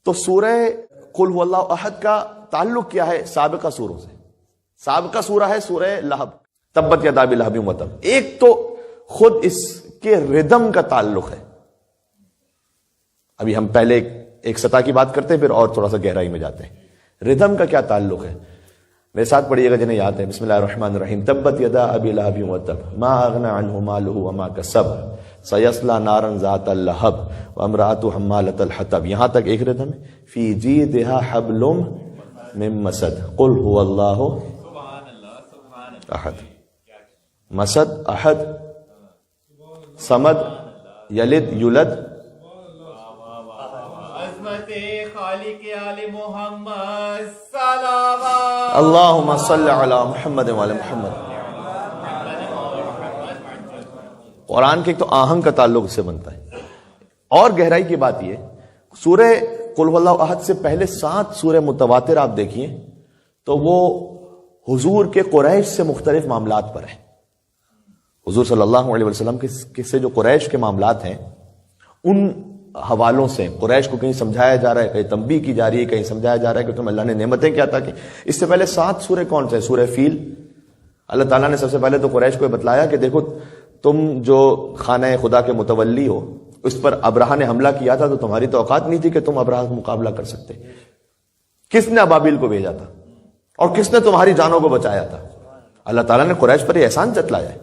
تو سورہ قل هو اللہ احد کا تعلق کیا ہے سابقہ سوروں سے؟ سابقہ سورہ ہے سورہ لہب، تبت یدا ابی لہب وتب۔ ایک تو خود اس کے ردم کا تعلق ہے۔ ابھی ہم پہلے ایک سطح کی بات کرتے ہیں، پھر اور تھوڑا سا گہرائی میں جاتے ہیں۔ ردم کا کیا تعلق ہے؟ میرے ساتھ پڑھیے گا جنہیں یاد ہے، بسم اللہ الرحمن الرحیم، تبت یدا ابی لہب وتب ما اغنى عنہ مالہ وما کسب سیصلی نارا ذات اللہب وامرأتہ حمالۃ الحطب۔ یہاں تک ایک ردم ہے۔ فی جیدہا حبل من مسد قل هو اللہ احد۔ مسد، احد، صمد، یلد، یولد، خالق آل محمد صلوات اللہم صلی علی محمد وعلی محمد۔ قرآن کے ایک تو آہنگ کا تعلق اس سے بنتا ہے، اور گہرائی کی بات یہ، سورہ قل هو اللہ احد سے پہلے 7 سورہ متواتر آپ دیکھیے تو وہ حضور کے قریش سے مختلف معاملات پر ہیں۔ حضور صلی اللہ علیہ وسلم کے سے جو قریش کے معاملات ہیں ان حوالوں سے قریش کو کہیں سمجھایا جا رہا ہے، کہیں تنبیہ کی جا رہی ہے، کہیں سمجھایا جا رہا ہے کہ تم اللہ نے نعمتیں کیا عطا کی۔ اس سے پہلے 7 سورے کون سے؟ سورہ فیل۔ اللہ تعالیٰ نے سب سے پہلے تو قریش کو بتلایا کہ دیکھو تم جو خانہ خدا کے متولی ہو، اس پر ابرہہ نے حملہ کیا تھا تو تمہاری تو اوقات نہیں تھی کہ تم ابرہہ کا مقابلہ کر سکتے۔ کس نے ابابیل کو بھیجا تھا اور کس نے تمہاری جانوں کو بچایا تھا؟ اللہ تعالیٰ نے قریش پر یہ احسان جتلایا ہے۔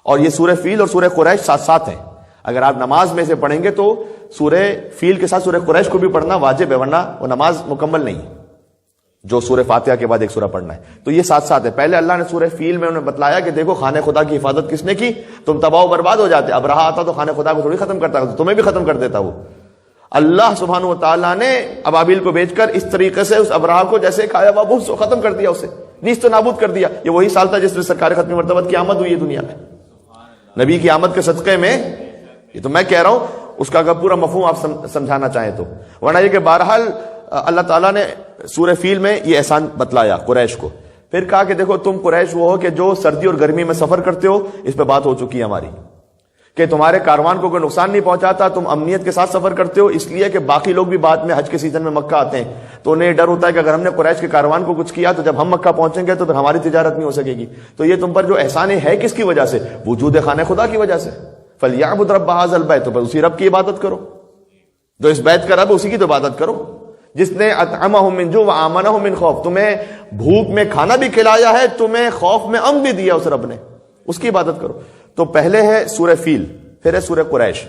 اور یہ سورہ فیل اور سورہ قریش ساتھ ساتھ ہیں۔ اگر آپ نماز میں سے پڑھیں گے تو سورہ فیل کے ساتھ سورہ قریش کو بھی پڑھنا واجب ہے، ورنہ وہ نماز مکمل نہیں ہے، جو سورہ فاتحہ کے بعد ایک سورہ پڑھنا ہے۔ تو یہ ساتھ ساتھ ہے۔ پہلے اللہ نے سورہ فیل میں انہیں بتلایا کہ دیکھو خانہ خدا کی حفاظت کس نے کی، تم تباہ و برباد ہو جاتے۔ ابرہہ آتا تو خانہ خدا کو تھوڑی ختم کرتا، تمہیں بھی ختم کر دیتا۔ وہ اللہ سبحانہ و تعالیٰ نے ابابیل کو بھیج کر اس طریقے سے اس ابرہہ کو جیسے کھایا ہوا ختم کر دیا، اسے نیست و نابود کر دیا۔ یہ وہی سال تھا جس میں سرکار ختم مرتبت کی آمد ہوئی ہے دنیا میں۔ نبی کی آمد کے صدقے میں یہ تو میں کہہ رہا ہوں، اس کا اگر پورا مفہوم آپ سمجھانا چاہیں تو، ورنہ یہ کہ بہرحال اللہ تعالیٰ نے سورہ فیل میں یہ احسان بتلایا قریش کو۔ پھر کہا کہ دیکھو تم قریش وہ ہو کہ جو سردی اور گرمی میں سفر کرتے ہو، اس پہ بات ہو چکی ہے ہماری، کہ تمہارے کاروان کو کوئی نقصان نہیں پہنچاتا، تم امنیت کے ساتھ سفر کرتے ہو، اس لیے کہ باقی لوگ بھی بعد میں حج کے سیزن میں مکہ آتے ہیں تو انہیں ڈر ہوتا ہے کہ اگر ہم نے قریش کے کاروان کو کچھ کیا تو جب ہم مکہ پہنچیں گے تو پھر ہماری تجارت نہیں ہو سکے گی۔ تو یہ تم پر جو احسان ہے کس کی وجہ سے؟ وجود خانہ خدا کی وجہ سے۔ فَلْيَعْبُدْ رَبَّ هَٰذَا الْبَيْتِ، تو بس اسی رب کی عبادت کرو، جو اس بیت کا رب اسی کی تو عبادت کرو، جس نے اطعمہم من جوع وآمنہم من خوف، تمہیں بھوک میں کھانا بھی کھلایا ہے، تمہیں خوف میں امن بھی دیا اس رب نے، اس کی عبادت کرو۔ تو پہلے ہے سورہ فیل، پھر ہے سورہ قریش،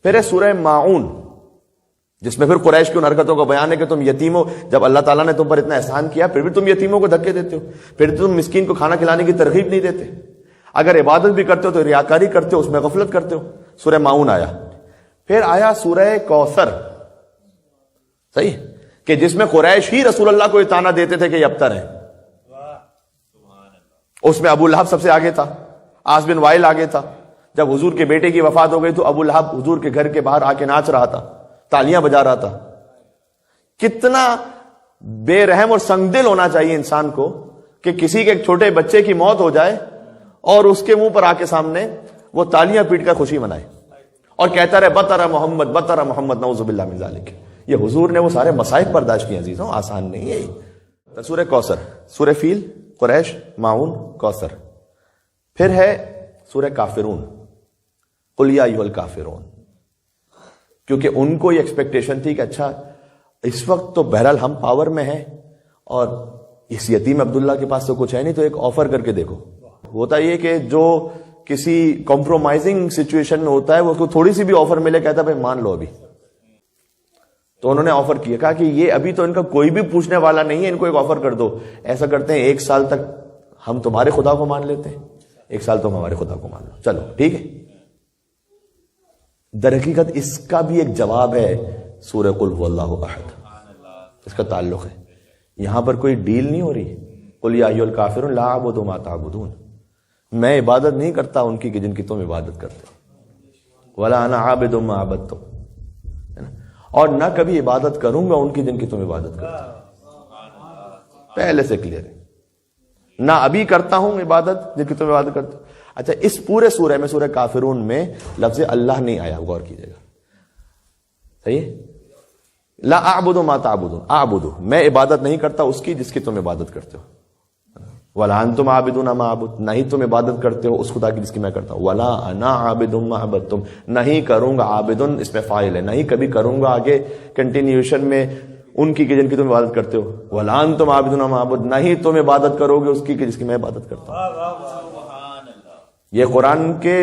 پھر ہے سورہ ماعون، جس میں پھر قریش کی ان حرکتوں کا بیان ہے کہ تم یتیموں، جب اللہ تعالیٰ نے تم پر اتنا احسان کیا پھر بھی تم یتیموں کو دھکے دیتے ہو، پھر تم مسکین کو کھانا کھلانے کی ترغیب نہیں دیتے، اگر عبادت بھی کرتے ہو تو ریاکاری کرتے ہو، اس میں غفلت کرتے ہو۔ سورہ ماعون آیا، پھر آیا سورہ کوثر، صحیح، کہ جس میں قریش ہی رسول اللہ کو اطعنہ دیتے تھے کہ یہ ابتر ہے۔ اس میں ابو لہب سب سے آگے تھا، عاص بن وائل آگے تھا۔ جب حضور کے بیٹے کی وفات ہو گئی تو ابو لہب حضور کے گھر کے باہر آ کے ناچ رہا تھا، تالیاں بجا رہا تھا۔ کتنا بے رحم اور سنگ دل ہونا چاہیے انسان کو کہ کسی کے ایک چھوٹے بچے کی موت ہو جائے اور اس کے منہ پر آ کے سامنے وہ تالیاں پیٹ کر خوشی منائے اور کہتا رہے بطر محمد بطر محمد، نعوذ باللہ من ذالک۔ یہ حضور نے وہ سارے مصائب برداشت کیے عزیزوں، آسان نہیں ہے۔ سورہ کوثر، سورہ فیل، قریش، ماعون، کوثر۔ پھر ہے سورہ کافرون، قل یا ایھا الکافرون، کیونکہ ان کو یہ ایکسپیکٹیشن تھی کہ اچھا اس وقت تو بہرحال ہم پاور میں ہیں اور اس یتیم عبداللہ کے پاس تو کچھ ہے نہیں، تو ایک آفر کر کے دیکھو۔ ہوتا یہ کہ جو کسی کمپرومائزنگ سچویشن میں ہوتا ہے وہ اس کو تھوڑی سی بھی آفر ملے کہتا ہے بھائی مان لو ابھی۔ تو انہوں نے آفر کیا، کہا کہ یہ ابھی تو ان کا کوئی بھی پوچھنے والا نہیں ہے، ان کو ایک آفر کر دو، ایسا کرتے ہیں 1 سال تک ہم تمہارے خدا کو مان لیتے ہیں، 1 سال تم ہمارے خدا کو مان لو، چلو ٹھیک ہے۔ در حقیقت اس کا بھی ایک جواب ہے سورہ قل هو اللہ احد، اس کا تعلق ہے۔ یہاں پر کوئی ڈیل نہیں ہو رہی، قل یا ایھا الکافرون لا اعبد ما تعبدون، میں عبادت نہیں کرتا ان کی کہ جن کی تم عبادت کرتے ہو، ولا انا عابد ما عبدتم، اور نہ کبھی عبادت کروں گا ان کی جن کی تم عبادت کرتے ہو۔ پہلے سے کلیئر ہے، نہ ابھی کرتا ہوں عبادت جن کی تم عبادت کرتے ہو۔ اچھا، اس پورے سورہ میں، سورہ کافرون میں لفظ اللہ نہیں آیا، غور کیجئے گا، صحیح ہے؟ لا اعبد ما تعبدون، اعبد میں عبادت نہیں کرتا اس کی جس کی تم عبادت کرتے ہو، ولا انتم عابدون ما اعبد نہیں تم عبادت کرتے ہو اس خدا کی جس کی میں کرتا ہوں، ولا انا عابد ما عبدتم نہیں کروں گا، عابدن اس میں فاعل ہے، نہیں کبھی کروں گا آگے کنٹینیوشن میں ان کی کہ جن کی تم عبادت کرتے ہو، ولا انتم عابدون ما اعبد نہیں تم عبادت کرو گے اس کی کہ جس کی میں عبادت کرتا ہوں۔ یہ قرآن کے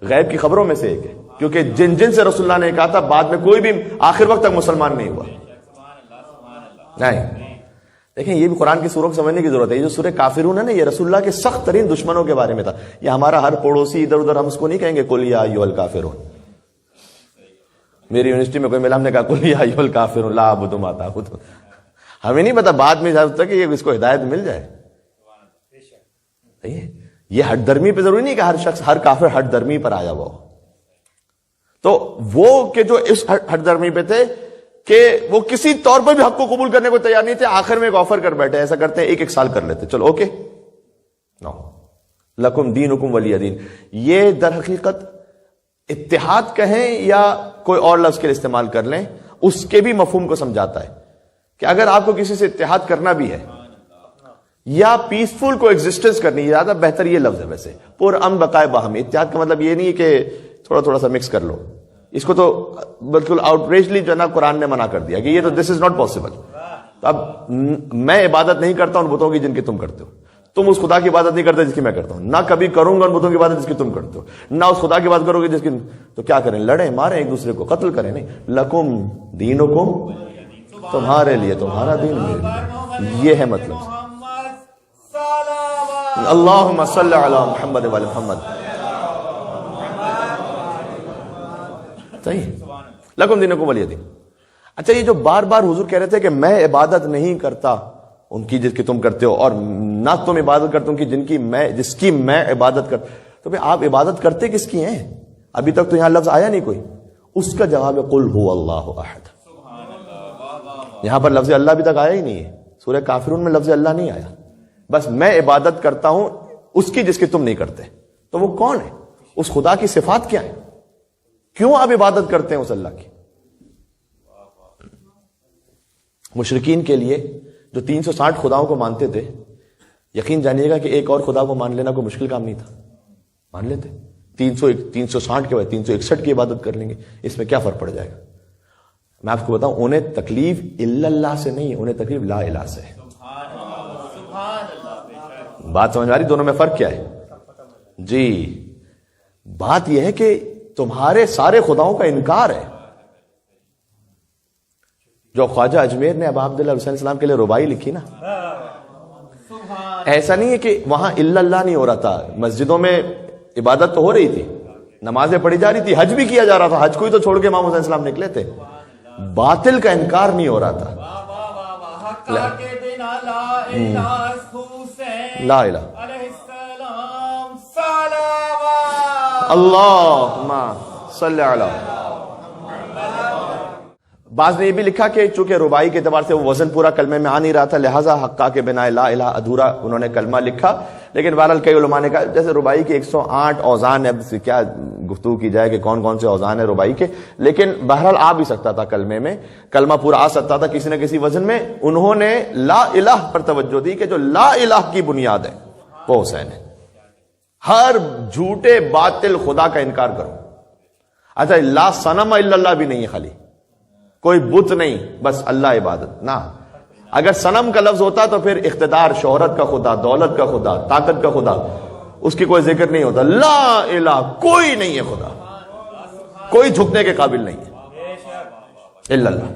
غیب کی خبروں میں سے ایک ہے، کیونکہ جن جن سے رسول اللہ نے کہا تھا بعد میں کوئی بھی آخر وقت تک مسلمان نہیں ہوا۔ نہیں دیکھیں یہ بھی قرآن کی سوروں کو سمجھنے کی ضرورت ہے۔ یہ جو سورہ کافرون ہے نا یہ رسول اللہ کے سخت ترین دشمنوں کے بارے میں تھا۔ یہ ہمارا ہر پڑوسی ادھر ادھر ہم اس کو نہیں کہیں گے قل یا ایھا الکافرون۔ میری یونیورسٹی میں کوئی ملا ہم نے کہا قل یا ایھا الکافرون لا اعبد ما تعبدون، ہمیں نہیں پتا بعد میں ہوتا کہ اس کو ہدایت مل جائے۔ یہ ہٹ درمی پہ ضروری نہیں کہ ہر شخص ہر کافر ہٹ درمی پر آیا ہوا ہو، تو وہ کہ جو اس ہٹ درمی پہ تھے کہ وہ کسی طور پر بھی حق کو قبول کرنے کو تیار نہیں تھے، آخر میں ایک آفر کر بیٹھے، ایسا کرتے ہیں ایک سال کر لیتے، چلو اوکے نو لکم دینکم ولی دین۔ یہ در حقیقت اتحاد کہیں یا کوئی اور لفظ کے لیے استعمال کر لیں اس کے بھی مفہوم کو سمجھاتا ہے کہ اگر آپ کو کسی سے اتحاد کرنا بھی ہے یا پیسفل کو ایگزسٹنس کرنی ہے، زیادہ بہتر یہ لفظ ہے ویسے، پر ام بقائے باہمی۔ اتحاد کا مطلب یہ نہیں کہ تھوڑا تھوڑا سا مکس کر لو، اس کو تو بالکل آؤٹریجلی جو ہے نا قرآن نے منع کر دیا کہ یہ تو دس از ناٹ پاسبل۔ تو اب میں عبادت نہیں کرتا ان بتوں کی جن کی تم کرتے ہو، تم اس خدا کی عبادت نہیں کرتے جس کی میں کرتا ہوں، نہ کبھی کروں گا ان بتوں کی عبادت جس کی تم کرتے ہو، نہ اس خدا کی بات کرو گے جس کی، تو کیا کریں؟ لڑیں ماریں ایک دوسرے کو، قتل کریں؟ نہیں، لکم دینکم تمہارے لیے تمہارا دین میرے لیے، یہ ہے مطلب۔ اللہم صلی علی محمد وعلی محمد، صحیح، لکم دینکم ولی دین۔ اچھا یہ جو بار بار حضور کہہ رہے تھے کہ میں عبادت نہیں کرتا ان کی جس کی تم کرتے ہو، اور نہ تم عبادت کرتے ہو کہ جس کی میں عبادت کرتا، تو بھئی آپ عبادت کرتے کس کی ہیں؟ ابھی تک تو یہاں لفظ آیا نہیں کوئی، اس کا جواب ہے قل ھو اللہ احد۔ یہاں پر لفظ اللہ ابھی تک آیا ہی نہیں ہے، سورہ کافرون میں لفظ اللہ نہیں آیا، بس میں عبادت کرتا ہوں اس کی جس کی تم نہیں کرتے۔ تو وہ کون ہے؟ اس خدا کی صفات کیا ہیں؟ کیوں آپ عبادت کرتے ہیں اس اللہ کی؟ مشرکین کے لیے جو 360 خداؤں کو مانتے تھے، یقین جانیے گا کہ ایک اور خدا کو مان لینا کوئی مشکل کام نہیں تھا، مان لیتے۔ 360 کے بعد 361 کی عبادت کر لیں گے، اس میں کیا فرق پڑ جائے گا؟ میں آپ کو بتاؤں، انہیں تکلیف الا اللہ سے نہیں، انہیں تکلیف لا الہ سے ہے۔ بات سمجھ آ رہی؟ دونوں میں فرق کیا ہے؟ جی بات یہ ہے کہ تمہارے سارے خداؤں کا انکار ہے۔ جو خواجہ اجمیر نے ابا عبداللہ حسین السلام کے لیے ربائی لکھی نا، ایسا نہیں ہے کہ وہاں الا اللہ نہیں ہو رہا تھا، مسجدوں میں عبادت تو ہو رہی تھی، نمازیں پڑھی جا رہی تھی، حج بھی کیا جا رہا تھا، حج کو ہی تو چھوڑ کے امام حسین السلام نکلے تھے، باطل کا انکار نہیں ہو رہا تھا۔ لا الہ اللہم صلی علی۔ بعض نے یہ بھی لکھا کہ چونکہ ربائی کے اعتبار سے وہ وزن پورا کلمے میں آ نہیں رہا تھا، لہٰذا حقا کے بنا لا الہ ادھورا انہوں نے کلمہ لکھا، لیکن بہرحال کئی علماء نے کہا جیسے ربائی کے 108 اوزان ہے، اب کیا گفتگو کی جائے کہ کون کون سے اوزان ہیں ربائی کے، لیکن بہرحال آ بھی سکتا تھا کلمے میں، کلمہ پورا آ سکتا تھا کسی نہ کسی وزن میں۔ انہوں نے لا الہ پر توجہ دی کہ جو لا الہ کی بنیاد ہے وہ حسین ہے، ہر جھوٹے باطل خدا کا انکار کرو۔ اچھا لا صنم الا اللہ بھی نہیں ہے، خالی کوئی بت نہیں، بس اللہ عبادت نہ۔ اگر صنم کا لفظ ہوتا تو پھر اقتدار، شہرت کا خدا، دولت کا خدا، طاقت کا خدا، اس کی کوئی ذکر نہیں ہوتا۔ لا الہ کوئی نہیں ہے خدا، کوئی جھکنے کے قابل نہیں ہے الا اللہ۔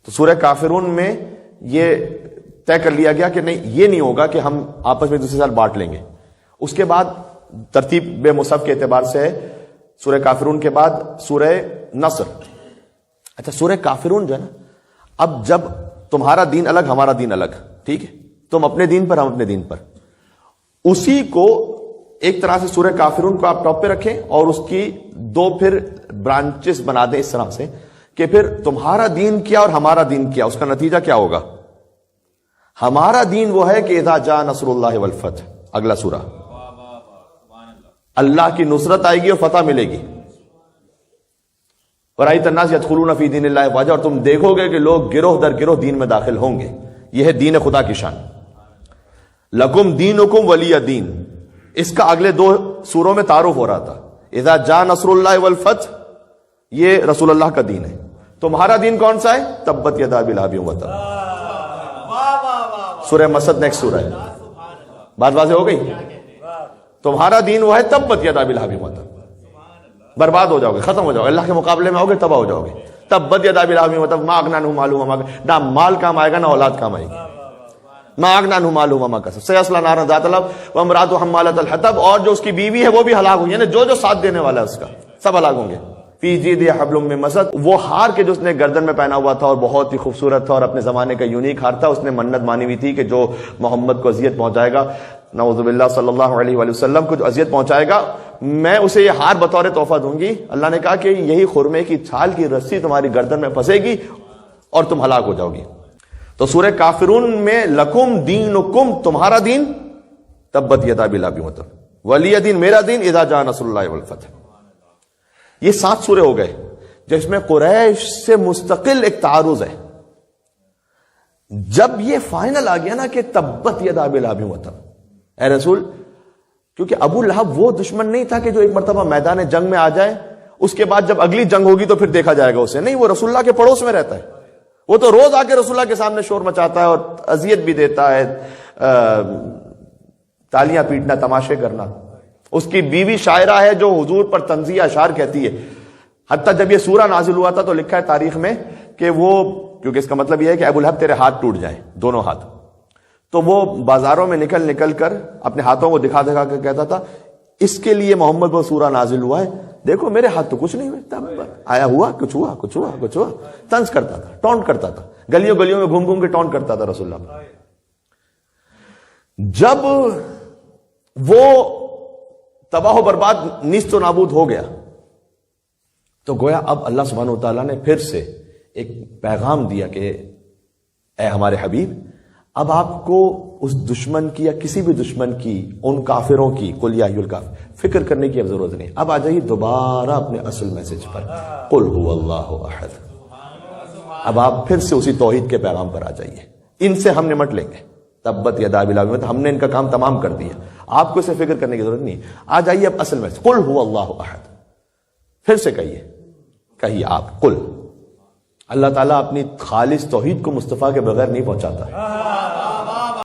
تو سورہ کافرون میں یہ طے کر لیا گیا کہ نہیں، یہ نہیں ہوگا کہ ہم آپس میں دوسرے سال بانٹ لیں گے۔ اس کے بعد ترتیب بے مصحف کے اعتبار سے سورہ کافرون کے بعد سورہ نصر۔ اچھا سورہ کافرون جو ہے نا، اب جب تمہارا دین الگ ہمارا دین الگ، ٹھیک ہے، تم اپنے دین پر ہم اپنے دین پر، اسی کو ایک طرح سے سورہ کافرون کو آپ ٹاپ پہ رکھیں اور اس کی دو پھر برانچز بنا دیں اس طرح سے کہ پھر تمہارا دین کیا اور ہمارا دین کیا، اس کا نتیجہ کیا ہوگا؟ ہمارا دین وہ ہے کہ اذا جاء نصر اللہ والفتح، اگلا سورہ، اللہ کی نصرت آئے گی اور فتح ملے گی۔ ورأيت الناس يدخلون في دين الله افواجا، اور تم دیکھو گے کہ لوگ گروہ در گروہ دین میں داخل ہوں گے. یہ ہے دین خدا کی شان. لکم دینکم ولی دین، اس کا اگلے 2 سوروں میں تعارف ہو رہا تھا. اذا جاء نصر اللہ والفتح، یہ رسول اللہ کا دین ہے. تمہارا دین کون سا ہے؟ تبت یدا ابی لہب وتب. سورہ مسد نیکسٹ سورہ ہے. بات واضح ہو گئی؟ تمہارا دین وہ ہے تبت یدا ابی لہب وتب. برباد ہو جاؤ گے، ختم ہو جاؤ گے، اللہ کے مقابلے میں آؤ گے تباہ ہو جاؤ گے. تبت یدا ابی لہب وتب ما اغنی عنہ مالہ وما کسب، نہ مال کام آئے گا نہ اولاد کام آئے گی. ما اغنی عنہ مالہ وما کسب سیصلی نارا ذات لہب وامرأتہ حمالۃ الحطب، اور جو اس کی بیوی ہے وہ بھی ہلاک ہوئی، یعنی جو ساتھ دینے والا ہے اس کا سب ہلاک ہوں گے. فی جیدہا حبل من مسد، وہ ہار کے جو اس نے گردن میں پہنا ہوا تھا اور بہت ہی خوبصورت تھا اور اپنے زمانے کا یونیک ہار تھا. اس نے منت مانی ہوئی تھی کہ جو محمد کو اذیت پہنچائے گا، نعوذ باللہ صلی اللہ علیہ وآلہ وسلم کو جو اذیت پہنچائے گا، میں اسے یہ ہار بطور تحفہ دوں گی. اللہ نے کہا کہ یہی خرمے کی چھال کی رسی تمہاری گردن میں پھنسے گی اور تم ہلاک ہو جاؤ گی. تو سورہ کافرون میں لکم دینکم، تمہارا دین، تبت یدا ابی لہب وتب، ولی دین میرا دین، اذا جاء نصر اللہ والفتح. یہ 7 سورے ہو گئے جس میں قریش سے مستقل ایک تعارض ہے. جب یہ فائنل آ گیا نا کہ تبت یدا ابی لہب وتب، اے رسول، کیونکہ ابو لہب وہ دشمن نہیں تھا کہ جو ایک مرتبہ میدان جنگ میں آ جائے، اس کے بعد جب اگلی جنگ ہوگی تو پھر دیکھا جائے گا اسے. نہیں، وہ رسول اللہ کے پڑوس میں رہتا ہے. وہ تو روز آ کے رسول اللہ کے سامنے شور مچاتا ہے اور اذیت بھی دیتا ہے، تالیاں پیٹنا، تماشے کرنا. اس کی بیوی شاعرہ ہے جو حضور پر طنزیہ اشعار کہتی ہے. حتیٰ جب یہ سورہ نازل ہوا تھا تو لکھا ہے تاریخ میں کہ وہ، کیونکہ اس کا مطلب یہ ہے کہ ابو لہب تیرے ہاتھ ٹوٹ جائیں، دونوں ہاتھ، تو وہ بازاروں میں نکل کر اپنے ہاتھوں کو دکھا کے کہتا تھا اس کے لیے محمد پر سورہ نازل ہوا ہے، دیکھو میرے ہاتھ تو کچھ نہیں ہوئے، آیا ہوا کچھ ہوا. طنز کرتا تھا، ٹونٹ کرتا تھا، گلیوں میں گھوم کے ٹونٹ کرتا تھا رسول اللہ. جب وہ تباہ و برباد، نیست و نابود ہو گیا، تو گویا اب اللہ سبحانہ و تعالیٰ نے پھر سے ایک پیغام دیا کہ اے ہمارے حبیب، اب آپ کو اس دشمن کی یا کسی بھی دشمن کی، ان کافروں کی، قل یا ایھا الکافرون، فکر کرنے کی اب ضرورت نہیں. اب آ جائیے دوبارہ اپنے اصل میسج پر، قل ھو اللہ احد. اب آپ پھر سے اسی توحید کے پیغام پر آ جائیے. ان سے ہم نمٹ لیں گے. تبت یدا ابی لہب، ہم نے ان کا کام تمام کر دیا، آپ کو اسے فکر کرنے کی ضرورت نہیں. آ جائیے اب اصل میسج، قل ھو اللہ احد. پھر سے کہیے آپ، قل. اللہ تعالیٰ اپنی خالص توحید کو مصطفیٰ کے بغیر نہیں پہنچاتا.